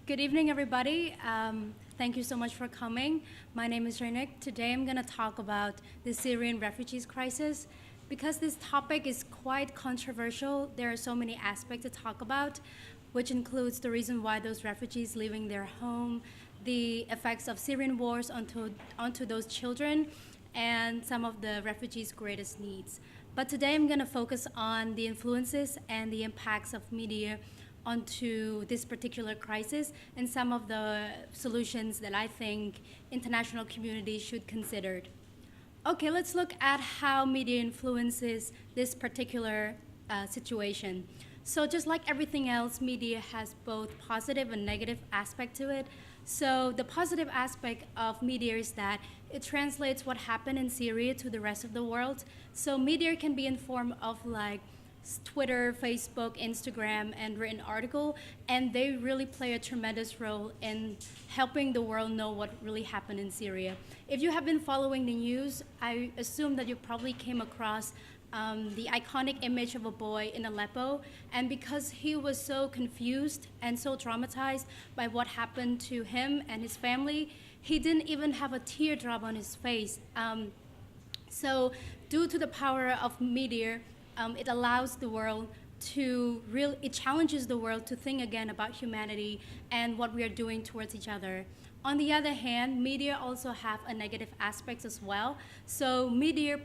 Good evening, everybody. Thank you so much for coming. My name is Sreynich. Today I'm going to talk about the Syrian refugees crisis. Because this topic is quite controversial, there are so many aspects to talk about, which includes the reason why those refugees leaving their home, the effects of Syrian wars onto those children, and some of the refugees' greatest needs. But today I'm going to focus on the influences and the impacts of media onto this particular crisis and some of the solutions that I think international community should consider. Okay, let's look at how media influences this particular situation. So just like everything else, media has both positive and negative aspect to it. So the positive aspect of media is that it translates what happened in Syria to the rest of the world. So media can be in form of like Twitter, Facebook, Instagram, and written article, and they really play a tremendous role in helping the world know what really happened in Syria. If you have been following the news, I assume that you probably came across the iconic image of a boy in Aleppo, and because he was so confused and so traumatized by what happened to him and his family, he didn't even have a teardrop on his face. So due to the power of media, it allows the world it challenges the world to think again about humanity and what we are doing towards each other. On the other hand, media also have a negative aspects as well. So media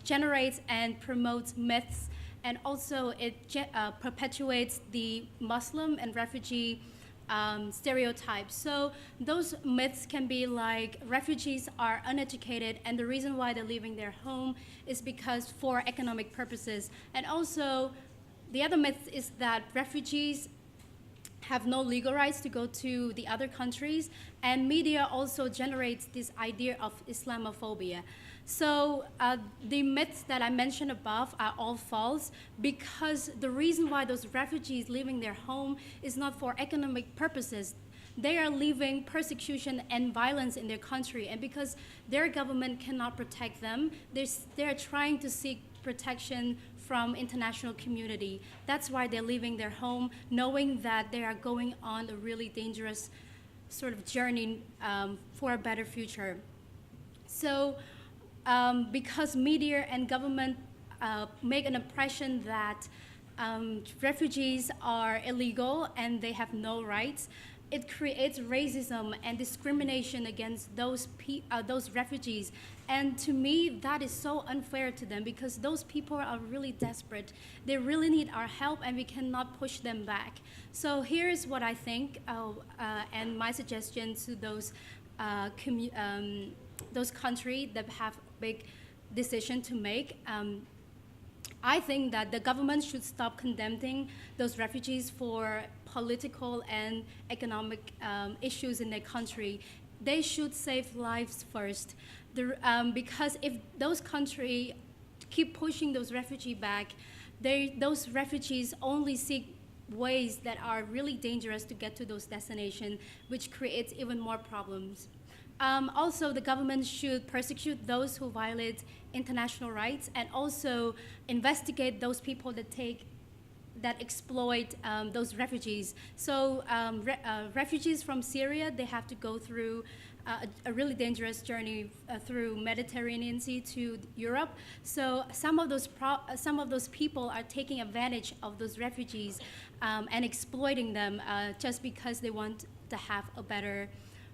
generates and promotes myths, and also it perpetuates the Muslim and refugee stereotypes. So those myths can be like refugees are uneducated, and the reason why they're leaving their home is because for economic purposes. And also the other myth is that refugees have no legal rights to go to the other countries, and media also generates this idea of Islamophobia. So the myths that I mentioned above are all false, because the reason why those refugees leaving their home is not for economic purposes. They are leaving persecution and violence in their country, and because their government cannot protect them, they're trying to seek protection from international community. That's why they're leaving their home, knowing that they are going on a really dangerous sort of journey for a better future. So because media and government make an impression that refugees are illegal and they have no rights, it creates racism and discrimination against those refugees. And to me, that is so unfair to them, because those people are really desperate. They really need our help, and we cannot push them back. So here's what I think, and my suggestion to those countries that have big decision to make. I think that the government should stop condemning those refugees for political and economic issues in their country. They should save lives first. Because if those countries keep pushing those refugees back, those refugees only seek ways that are really dangerous to get to those destinations, which creates even more problems. Also, the government should persecute those who violate international rights, and also investigate those people that exploit those refugees. So refugees from Syria, they have to go through a really dangerous journey through Mediterranean Sea to Europe. So some of those people are taking advantage of those refugees and exploiting them just because they want to have a better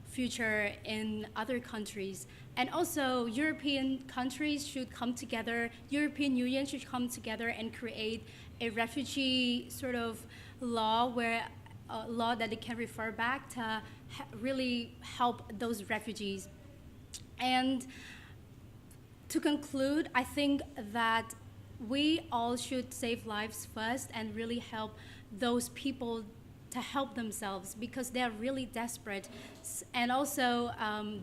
future in other countries. And also, European countries should come together, European Union should come together and create a refugee sort of law, where law that they can refer back to really help those refugees. And to conclude, I think that we all should save lives first and really help those people to help themselves, because they are really desperate. And also,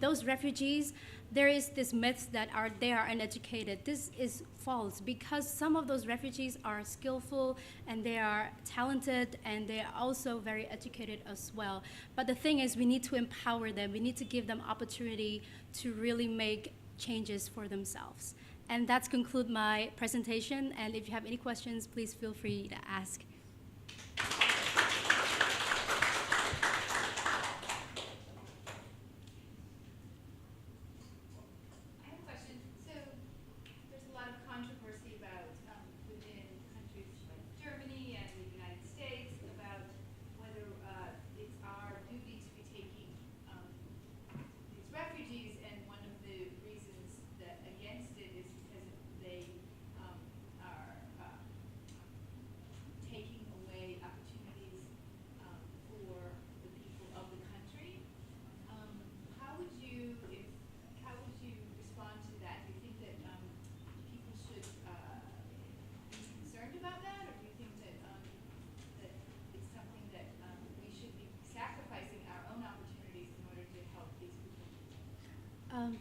those refugees, there is this myth that they are uneducated. This is false, because some of those refugees are skillful and they are talented and they are also very educated as well. But the thing is, we need to empower them. We need to give them opportunity to really make changes for themselves. And that's conclude my presentation. And if you have any questions, please feel free to ask.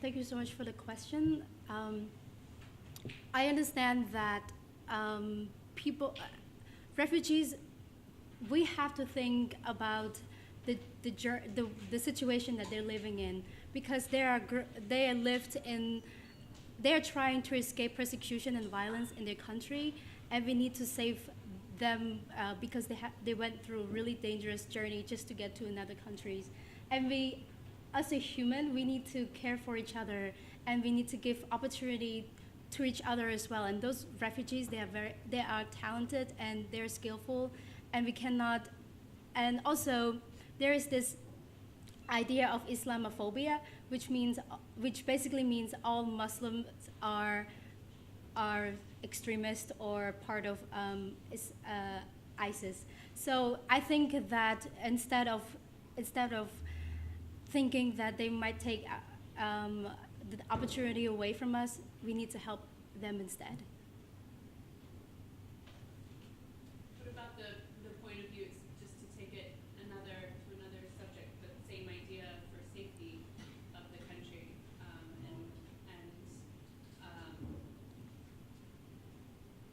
Thank you so much for the question. I understand that people, refugees, we have to think about the situation that they're living in, because they are trying to escape persecution and violence in their country, and we need to save them because they went through a really dangerous journey just to get to another countries. And we, as a human, we need to care for each other, and we need to give opportunity to each other as well. And those refugees, they are talented and they're skillful, and we cannot. And also, there is this idea of Islamophobia, which basically means all Muslims are extremists or part of ISIS. So I think that instead of thinking that they might take the opportunity away from us, we need to help them instead. What about the point of view, just to take it to another subject, but same idea for safety of the country, and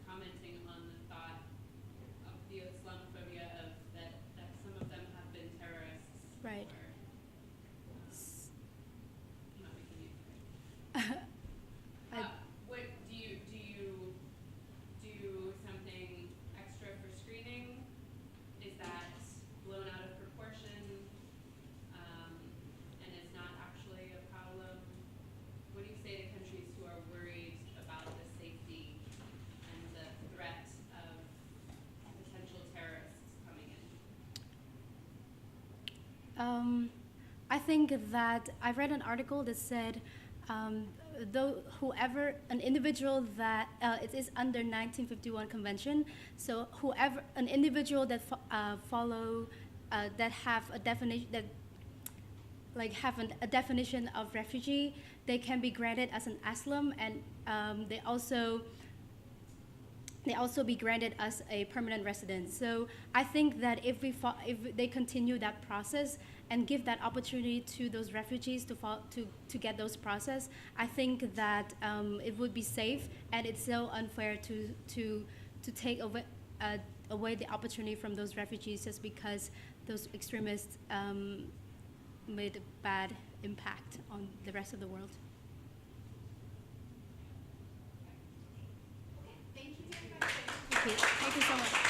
commenting on the thought of the Islamophobia of that some of them have been terrorists. Right. Or, I'm not making it what do you do something extra for screening? Is that blown out of proportion, and is not actually a problem? What do you say to countries who are worried about the safety and the threat of potential terrorists coming in? I think that I read an article that said an individual that it is under 1951 convention, so an individual that that have a definition a definition of refugee, they can be granted as an asylum, and they also be granted as a permanent resident. So I think that if they continue that process and give that opportunity to those refugees to get those process, I think that it would be safe, and it's so unfair to take away the opportunity from those refugees just because those extremists made a bad impact on the rest of the world. Thank you. Thank you so much.